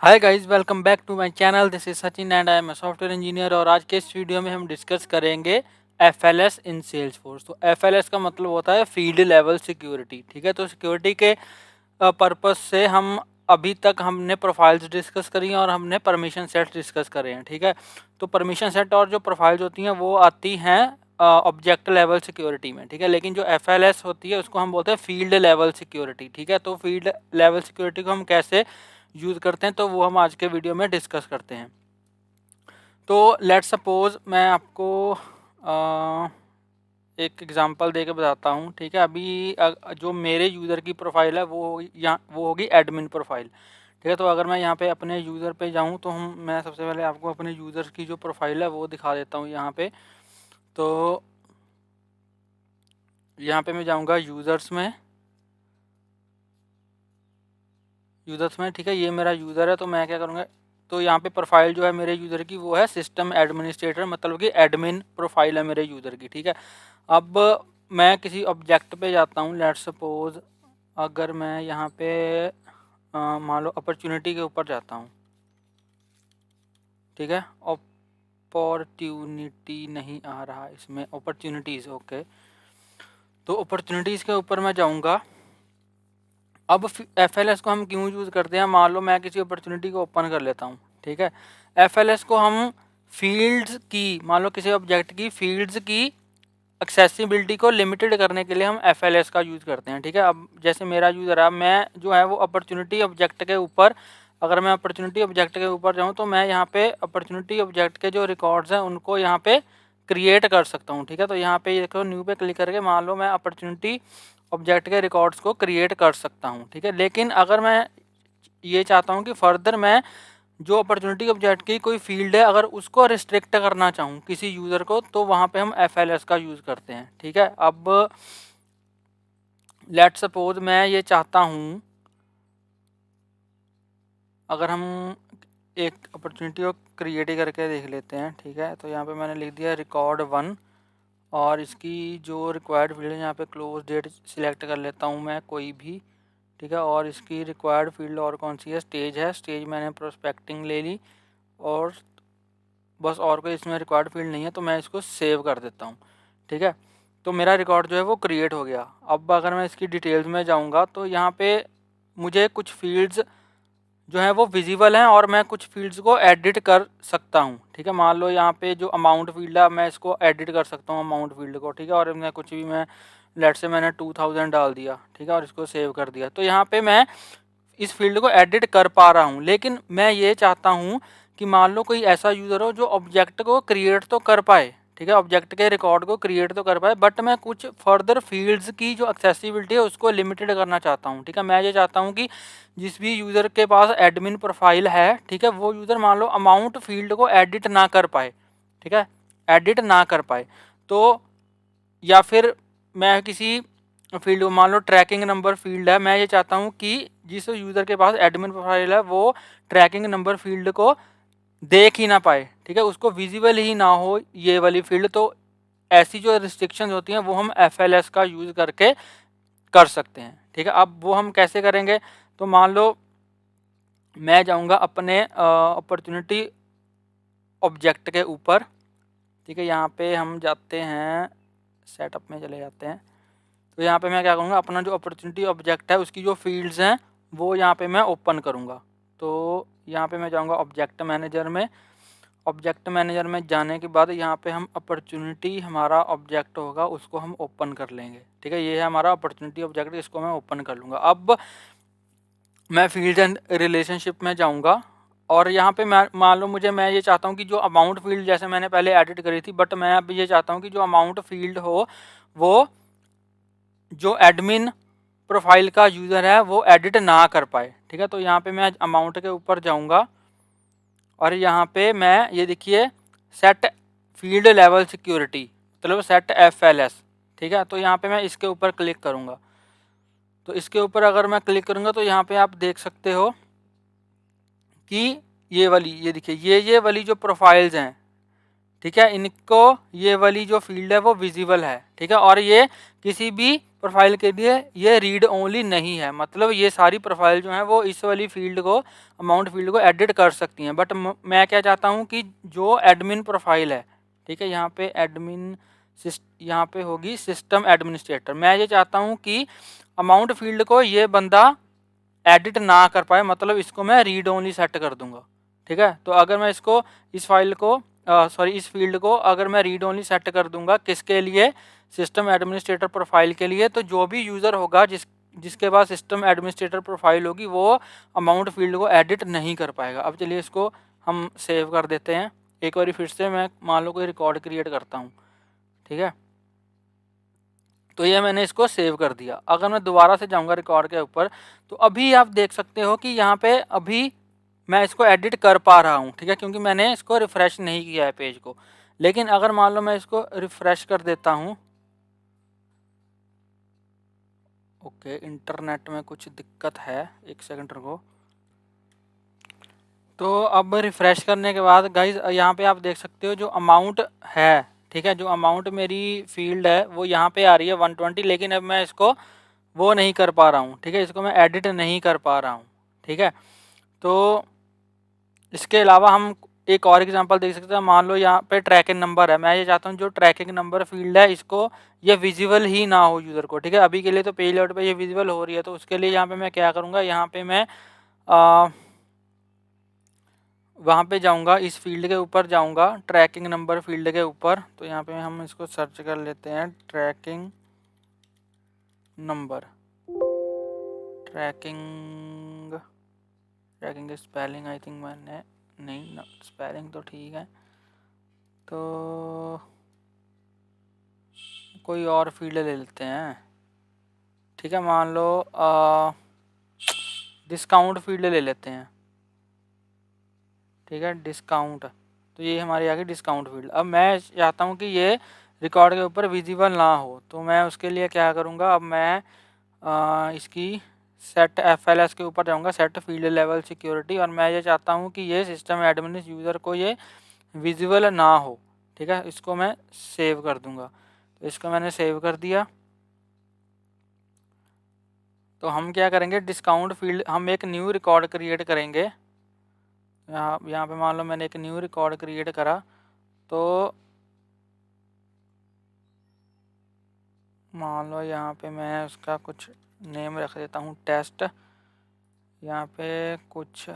Hi guys, welcome back to my channel. This is Sachin and I am a software engineer. और आज के इस video में हम डिस्कस करेंगे एफएलएस इन सेल्सफोर्स। तो एफएलएस का मतलब होता है फील्ड लेवल सिक्योरिटी। ठीक है, तो सिक्योरिटी के पर्पस से हम अभी तक हमने प्रोफाइल्स डिस्कस करी हैं और हमने परमिशन सेट डिस्कस करे हैं। ठीक है, तो परमिशन सेट और जो प्रोफाइल्स होती हैं वो आती हैं ऑब्जेक्ट लेवल सिक्योरिटी में। ठीक है, लेकिन जो एफएलएस होती है उसको हम बोलते हैं फील्ड लेवल सिक्योरिटी। ठीक है, तो फील्ड लेवल सिक्योरिटी को हम कैसे यूज़ करते हैं तो वो हम आज के वीडियो में डिस्कस करते हैं। तो लेट्स सपोज मैं आपको एक एग्जांपल दे के बताता हूँ। ठीक है, अभी जो मेरे यूज़र की प्रोफाइल है वो होगी एडमिन प्रोफाइल। ठीक है, तो अगर मैं यहाँ पे अपने यूज़र पे जाऊँ तो मैं सबसे पहले आपको अपने यूज़र की जो प्रोफाइल है वो दिखा देता हूँ यहाँ पे। तो यहाँ पे मैं जाऊँगा यूज़र्स में। ठीक है, ये मेरा यूज़र है। तो मैं क्या करूँगा, तो यहाँ पे प्रोफाइल जो है मेरे यूज़र की वो है सिस्टम एडमिनिस्ट्रेटर, मतलब कि एडमिन प्रोफाइल है मेरे यूज़र की। ठीक है, अब मैं किसी ऑब्जेक्ट पे जाता हूँ। लेट्स सपोज अगर मैं यहाँ पे मान लो अपॉर्चुनिटी के ऊपर जाता हूँ। ठीक है, अपॉर्चुनिटी नहीं आ रहा इसमें, अपॉर्चुनिटीज़। ओके, तो अपॉर्चुनिटीज़ के ऊपर मैं जाऊँगा। अब एफएलएस को हम क्यों यूज़ करते हैं, मान लो मैं किसी अपॉर्चुनिटी को ओपन कर लेता हूँ। ठीक है, एफएलएस को हम फील्ड्स की, मान लो किसी ऑब्जेक्ट की फील्ड्स की एक्सेसिबिलिटी को लिमिटेड करने के लिए हम एफएलएस का यूज़ करते हैं। ठीक है, अब जैसे मेरा यूज़र है, मैं जो है वो अपॉर्चुनिटी ऑब्जेक्ट के ऊपर, अगर मैं अपॉर्चुनिटी ऑब्जेक्ट के ऊपर जाऊँ तो मैं यहाँ पे अपॉर्चुनिटी ऑब्जेक्ट के जो रिकॉर्ड्स हैं उनको यहाँ पे क्रिएट कर सकता हूँ। ठीक है, तो यहाँ पे देखो न्यू पे क्लिक करके मान लो मैं अपॉर्चुनिटी ऑब्जेक्ट के रिकॉर्ड्स को क्रिएट कर सकता हूँ। ठीक है, लेकिन अगर मैं ये चाहता हूँ कि फर्दर मैं जो अपॉर्चुनिटी ऑब्जेक्ट की कोई फील्ड है अगर उसको रिस्ट्रिक्ट करना चाहूँ किसी यूज़र को, तो वहाँ पे हम एफएलएस का यूज़ करते हैं। ठीक है, अब लेट सपोज मैं ये चाहता हूँ, अगर हम एक अपॉर्चुनिटी को क्रिएट करके देख लेते हैं। ठीक है, तो यहाँ पे मैंने लिख दिया रिकॉर्ड 1 और इसकी जो रिक्वायर्ड फील्ड है यहाँ पे क्लोज डेट सिलेक्ट कर लेता हूँ मैं कोई भी। ठीक है, और इसकी रिक्वायर्ड फील्ड और कौन सी है, स्टेज है, स्टेज मैंने प्रोस्पेक्टिंग ले ली और बस, और कोई इसमें रिक्वायर्ड फील्ड नहीं है, तो मैं इसको सेव कर देता हूँ। ठीक है, तो मेरा रिकॉर्ड जो है वो क्रिएट हो गया। अब अगर मैं इसकी डिटेल्स में जाऊँगा तो यहाँ पे मुझे कुछ फील्ड्स जो है वो विजिबल हैं और मैं कुछ फील्ड्स को एडिट कर सकता हूँ। ठीक है, मान लो यहाँ पे जो अमाउंट फील्ड है मैं इसको एडिट कर सकता हूँ अमाउंट फील्ड को। ठीक है, और मैं कुछ भी, मैं लेट से मैंने 2000 डाल दिया। ठीक है, और इसको सेव कर दिया। तो यहाँ पे मैं इस फील्ड को एडिट कर पा रहा हूँ, लेकिन मैं ये चाहता हूँ कि मान लो कोई ऐसा यूज़र हो जो ऑब्जेक्ट को क्रिएट तो कर पाए। ठीक है, ऑब्जेक्ट के रिकॉर्ड को क्रिएट तो कर पाए, बट मैं कुछ फर्दर फील्ड्स की जो एक्सेसिबिलिटी है उसको लिमिटेड करना चाहता हूँ। ठीक है, मैं ये चाहता हूँ कि जिस भी यूज़र के पास एडमिन प्रोफाइल है, ठीक है, वो यूज़र मान लो अमाउंट फील्ड को एडिट ना कर पाए। ठीक है, एडिट ना कर पाए, तो या फिर मैं किसी फील्ड, मान लो ट्रैकिंग नंबर फील्ड है, मैं ये चाहता हूँ कि जिस यूज़र के पास एडमिन प्रोफाइल है वो ट्रैकिंग नंबर फील्ड को देख ही ना पाए। ठीक है, उसको विजिबल ही ना हो ये वाली फील्ड। तो ऐसी जो रिस्ट्रिक्शन होती हैं वो हम एफएलएस का यूज़ करके कर सकते हैं। ठीक है, अब वो हम कैसे करेंगे, तो मान लो मैं जाऊँगा अपने अपॉर्चुनिटी ऑब्जेक्ट के ऊपर। ठीक है, यहाँ पे हम जाते हैं, सेटअप में चले जाते हैं। तो यहाँ पे मैं क्या करूँगा, अपना जो अपॉर्चुनिटी ऑब्जेक्ट है उसकी जो फील्ड्स हैं वो यहाँ पे मैं ओपन करूँगा। तो यहाँ पे मैं जाऊँगा ऑब्जेक्ट मैनेजर में। ऑब्जेक्ट मैनेजर में जाने के बाद यहाँ पे हम अपॉर्चुनिटी, हमारा ऑब्जेक्ट होगा उसको हम ओपन कर लेंगे। ठीक है, ये है हमारा अपॉर्चुनिटी ऑब्जेक्ट, इसको मैं ओपन कर लूँगा। अब मैं फील्ड एंड रिलेशनशिप में जाऊँगा और यहाँ पे मैं मान लो मैं ये चाहता हूँ कि जो अमाउंट फील्ड जैसे मैंने पहले एडिट करी थी, बट मैं अब ये चाहता हूँ कि जो अमाउंट फील्ड हो वो जो एडमिन प्रोफाइल का यूज़र है वो एडिट ना कर पाए। ठीक है, तो यहाँ पे मैं अमाउंट के ऊपर जाऊँगा और यहाँ पे मैं ये देखिए सेट फील्ड लेवल सिक्योरिटी, मतलब सेट एफएलएस। ठीक है, तो यहाँ पे मैं इसके ऊपर क्लिक करूँगा। तो इसके ऊपर अगर मैं क्लिक करूँगा तो यहाँ पे आप देख सकते हो कि ये वाली, ये देखिए ये वाली जो प्रोफाइल्स हैं, ठीक है, इनको ये वाली जो फील्ड है वो विजिबल है। ठीक है, और ये किसी भी प्रोफाइल के लिए ये रीड ओनली नहीं है, मतलब ये सारी प्रोफाइल जो है वो इस वाली फील्ड को, अमाउंट फील्ड को एडिट कर सकती हैं। बट मैं क्या चाहता हूँ कि जो एडमिन प्रोफाइल है, ठीक है, यहाँ पे एडमिन, यहाँ पे होगी सिस्टम एडमिनिस्ट्रेटर, मैं ये चाहता हूँ कि अमाउंट फील्ड को ये बंदा एडिट ना कर पाए, मतलब इसको मैं रीड ओनली सेट कर दूंगा। ठीक है, तो अगर मैं इसको, इस फाइल को इस फील्ड को अगर मैं रीड ओनली सेट कर दूंगा, किसके लिए, सिस्टम एडमिनिस्ट्रेटर प्रोफाइल के लिए, तो जो भी यूज़र होगा जिसके पास सिस्टम एडमिनिस्ट्रेटर प्रोफाइल होगी वो अमाउंट फील्ड को एडिट नहीं कर पाएगा। अब चलिए इसको हम सेव कर देते हैं। एक बार फिर से मैं मान लो कोई रिकॉर्ड क्रिएट करता हूँ, ठीक है, तो ये मैंने इसको सेव कर दिया। अगर मैं दोबारा से जाऊंगा रिकॉर्ड के ऊपर, तो अभी आप देख सकते हो कि यहाँ पे अभी मैं इसको एडिट कर पा रहा हूँ, ठीक है, क्योंकि मैंने इसको रिफ़्रेश नहीं किया है पेज को। लेकिन अगर मान लो मैं इसको रिफ़्रेश कर देता हूँ, ओके, इंटरनेट में कुछ दिक्कत है, एक सेकंड रुको। तो अब रिफ़्रेश करने के बाद गाइज यहाँ पे आप देख सकते हो जो अमाउंट है, ठीक है, जो अमाउंट मेरी फील्ड है वो यहाँ पे आ रही है 120, लेकिन अब मैं इसको वो नहीं कर पा रहा हूँ, ठीक है, इसको मैं एडिट नहीं कर पा रहा हूँ, ठीक है। तो इसके अलावा हम एक और एग्जांपल देख सकते हैं। मान लो यहाँ पे ट्रैकिंग नंबर है, मैं ये चाहता हूँ जो ट्रैकिंग नंबर फील्ड है इसको ये विजिबल ही ना हो यूज़र को, ठीक है। अभी के लिए तो पेज लेआउट पे ये विजिबल हो रही है, तो उसके लिए यहाँ पे मैं क्या करूँगा, यहाँ पे मैं वहाँ पे जाऊँगा, इस फील्ड के ऊपर जाऊँगा, ट्रैकिंग नंबर फील्ड के ऊपर, तो यहाँ पे हम इसको सर्च कर लेते हैं, ट्रैकिंग नंबर, ट्रैकिंग की स्पेलिंग आई थिंक मैंने नहीं, स्पेलिंग तो ठीक है, तो कोई और फील्ड ले लेते हैं, ठीक है, मान लो डिस्काउंट फील्ड ले लेते हैं, ठीक है, डिस्काउंट, तो ये हमारी आ गई डिस्काउंट फील्ड। अब मैं चाहता हूँ कि ये रिकॉर्ड के ऊपर विजिबल ना हो, तो मैं उसके लिए क्या करूँगा, अब मैं इसकी सेट FLS के ऊपर जाऊँगा, सेट फील्ड लेवल सिक्योरिटी, और मैं ये चाहता हूँ कि ये सिस्टम एडमिन यूज़र को ये विजिबल ना हो, ठीक है, इसको मैं सेव कर दूँगा। तो इसको मैंने सेव कर दिया। तो हम क्या करेंगे, डिस्काउंट फील्ड, हम एक न्यू रिकॉर्ड क्रिएट करेंगे। यहाँ पे मान लो मैंने एक न्यू रिकॉर्ड क्रिएट करा, तो मान लो यहाँ पे मैं उसका कुछ नेम रख देता हूँ, टेस्ट, यहाँ पे कुछ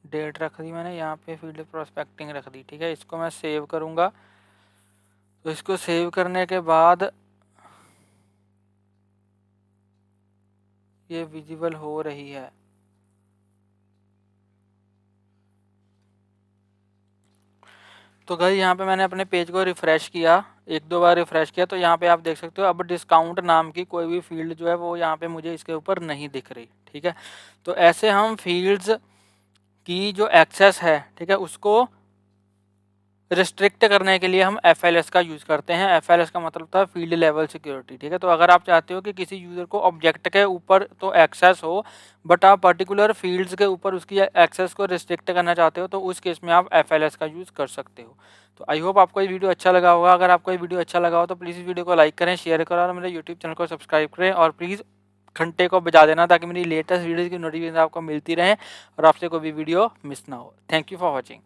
डेट रख दी मैंने, यहाँ पे फील्ड प्रोस्पेक्टिंग रख दी, ठीक है। इसको मैं सेव करूँगा। तो इसको सेव करने के बाद ये विजिबल हो रही है। तो गाइस यहाँ पे मैंने अपने पेज को रिफ़्रेश किया, एक दो बार रिफ़्रेश किया, तो यहाँ पे आप देख सकते हो अब डिस्काउंट नाम की कोई भी फील्ड जो है वो यहाँ पे मुझे इसके ऊपर नहीं दिख रही, ठीक है। तो ऐसे हम फील्ड्स की जो एक्सेस है, ठीक है, उसको रिस्ट्रिक्ट करने के लिए हम FLS का यूज़ करते हैं। FLS का मतलब था फील्ड लेवल सिक्योरिटी, ठीक है। तो अगर आप चाहते हो कि किसी यूज़र को ऑब्जेक्ट के ऊपर तो एक्सेस हो, बट आप पर्टिकुलर फील्ड्स के ऊपर उसकी एक्सेस को रिस्ट्रिक्ट करना चाहते हो, तो उस केस में आप FLS का यूज़ कर सकते हो। तो आई होप आपको ये वीडियो अच्छा लगा होगा। अगर आपको ये वीडियो अच्छा लगा हो तो प्लीज़ इस वीडियो को लाइक करें, शेयर करें और मेरे यूट्यूब चैनल को सब्सक्राइब करें, और प्लीज़ घंटे को बजा देना ताकि मेरी लेटेस्ट वीडियोज़ की नोटिफिकेशन आपको मिलती रहे और आपसे कोई भी वीडियो मिस ना हो। Thank you for watching.